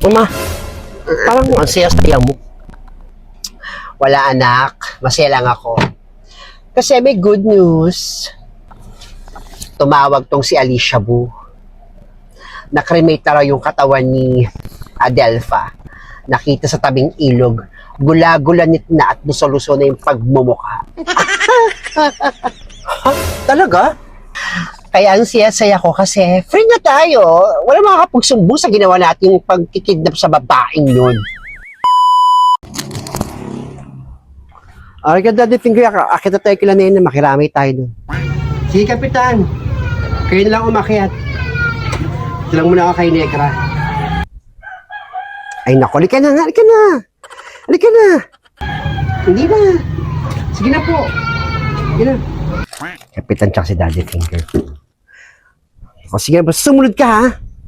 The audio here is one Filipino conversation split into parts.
Ma, parang ang saya-saya mo. Wala anak, masaya lang ako. Kasi may good news. Tumawag tong si Alicia Bu. Na-cremate na raw yung katawan ni Adelpha. Nakita sa tabing ilog. Gula-gulanit na at luso-luso na yung pagmumukha. Talaga? Kaya ang saya-saya ko kasi free na tayo. Wala makakapagsumbong sa ginawa nating pagkikidnap sa babaeng yun. Alright, Daddy Finger, akit na tayo kila Nena, makiramay tayo dun. Sige, Kapitan. Kayo na lang umakyat. Ito lang muna ako kay Negra. Ay naku, halika na. Halika na. Hindi na. Sige na po. Sige na. Kapitan tsaka si Daddy Finger. O sige, basta sumunod ka ha.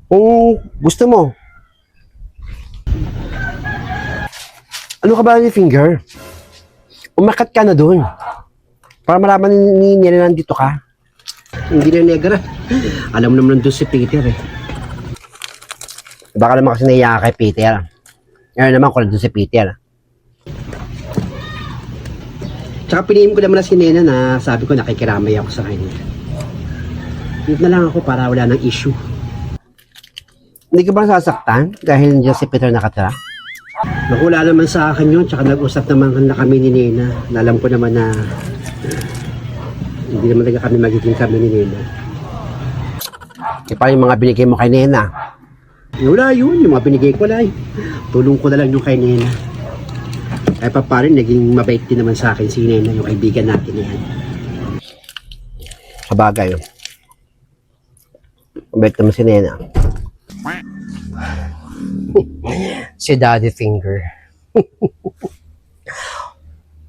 Kung gusto mo. Ano ka ba, Daddy Finger? Umakat ka na doon. Para malaman ni Nena nandito ka. Hindi na Negra. Alam mo naman nandun si Peter eh. Baka naman kasi naiya kay Peter. Ngayon naman kung nandun si Peter. Tsaka pinihim ko naman na si Nena na sabi ko nakikiramay ako sa kanya. Dito na lang ako para wala nang issue. Hindi ka ba sasaktan dahil nandiyan si Peter nakatira? Nakula naman sa akin yun, tsaka nag-usap naman na kami ni Nena. Alam ko naman na hindi naman talaga kami magiging kami ni Nena. E pa yung mga binigay mo kay Nena? Wala yun, yung mga binigay ko lang. Tulong ko na lang yung kay Nena. Ay pa rin, naging mabait din naman sa akin si Nena, yung kaibigan natin yan. Sabagay yun. Mabait naman si Nena. Si Daddy Finger.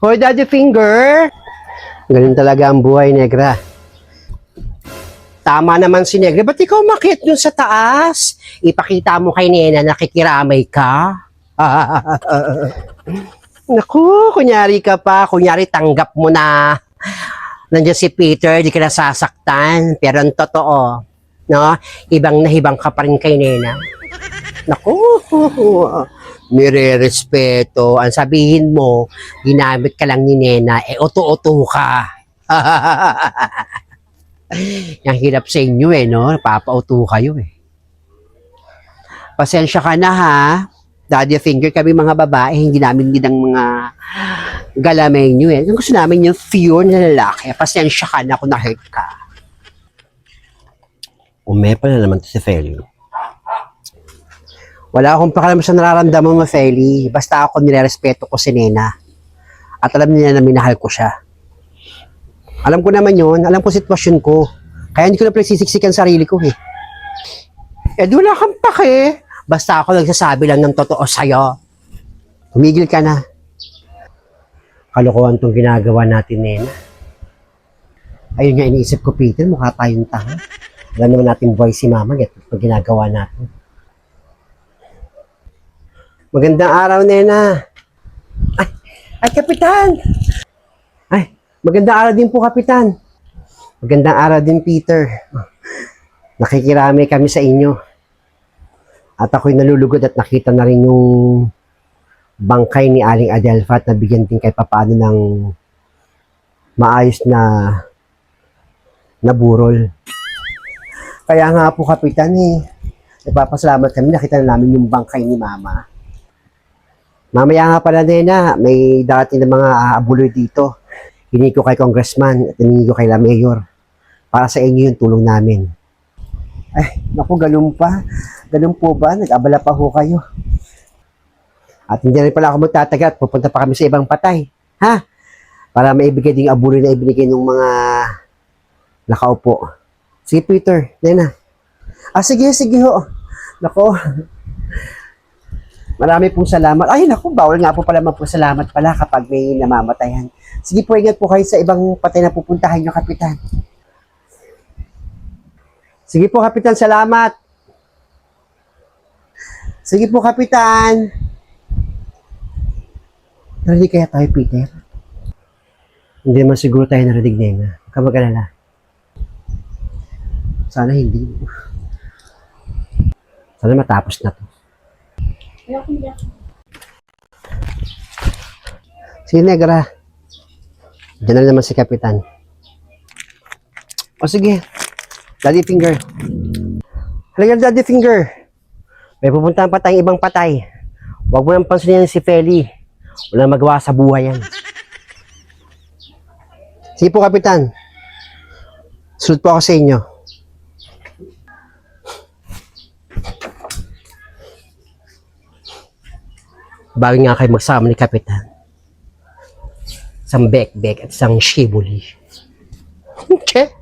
Hoy, Daddy Finger! Ganun talaga ang buhay, Negra. Tama naman si Negra. Ba't ikaw makit dun sa taas? Ipakita mo kay Nena nakikiramay ka? Naku, kunyari ka pa. Kunyari tanggap mo na nandiyan si Peter, di ka nasasaktan. Pero ang totoo, no? Ibang na ibang ka pa rin kay Nena. Naku, nire-respeto. Ang sabihin mo, ginamit ka lang ni Nena, oto-oto ka. Yang hirap sa inyo no? Napapa-oto kayo Pasensya ka na ha. Daddy Finger, kami mga babae, hindi namin din ang mga galamay nyo Yung gusto namin yung pure na lalaki. Pasensya ka na kung na-hurt ka. Umepa na naman to si Feli. Wala akong pakialam sa nararamdaman mo, Feli. Basta ako nirerespeto ko si Nena. At alam niya na minahal ko siya. Alam ko naman yun. Alam ko sitwasyon ko. Kaya hindi ko na pinagsisiksikan sarili ko di wala kang pake. Basta ako nagsasabi lang ng totoo sa'yo. Tumigil ka na. Kalokohan tong ginagawa natin, Nena. Ayun nga iniisip ko, Peter. Mukha tayong tanga. Alam naman natin boy si Mama. Get pag ginagawa natin. Magandang araw, Nena. Ay, Kapitan! Ay, magandang araw din po, Kapitan. Magandang araw din, Peter. Nakikirami kami sa inyo. At ako'y nalulugod at nakita na rin yung bangkay ni Aling Adelpha at nabigyan din kay papaano ng maayos na burol. Kaya nga po, Kapitan, nagpapasalamat kami. Nakita na namin yung bangkay ni Mama. Mamaya nga pala, Nena, may darating na mga aabuloy dito. Hiningi ko kay Congressman at hiningi ko kay La Mayor. Para sa inyo yung tulong namin. Ay, naku, ganun pa. Ganun po ba? Nag-abala pa ho kayo. At hindi rin pala ako magtatagal at pupunta pa kami sa ibang patay. Ha? Para maibigay din yung abuloy na ibinigay ng mga nakaupo. Sige, Peter, Nena. Sige ho. Naku. Marami pong salamat. Ay, naku, bawal nga po pala magpasalamat pala kapag may namamatayan. Sige po, ingat po kayo sa ibang patay na pupuntahan nyo, Kapitan. Sige po, Kapitan, salamat. Sige po, Kapitan. Narinig kaya tayo, Peter? Hindi naman siguro tayo narinig, Nena. Kamag-alala. Sana hindi. Sana matapos na to. Si Negra. Diyan na naman si Kapitan. O sige, Daddy Finger. Halika, Daddy Finger. May pupuntahan pa tayong ibang patay. Huwag mo nang pansinin si Feli. Walang magawa sa buhay yan. Sige po, Kapitan. Sunod po ako sa inyo. Bago nga kayo magsama ni Kapitan. Isang bek-bek at isang shibuli. Okay.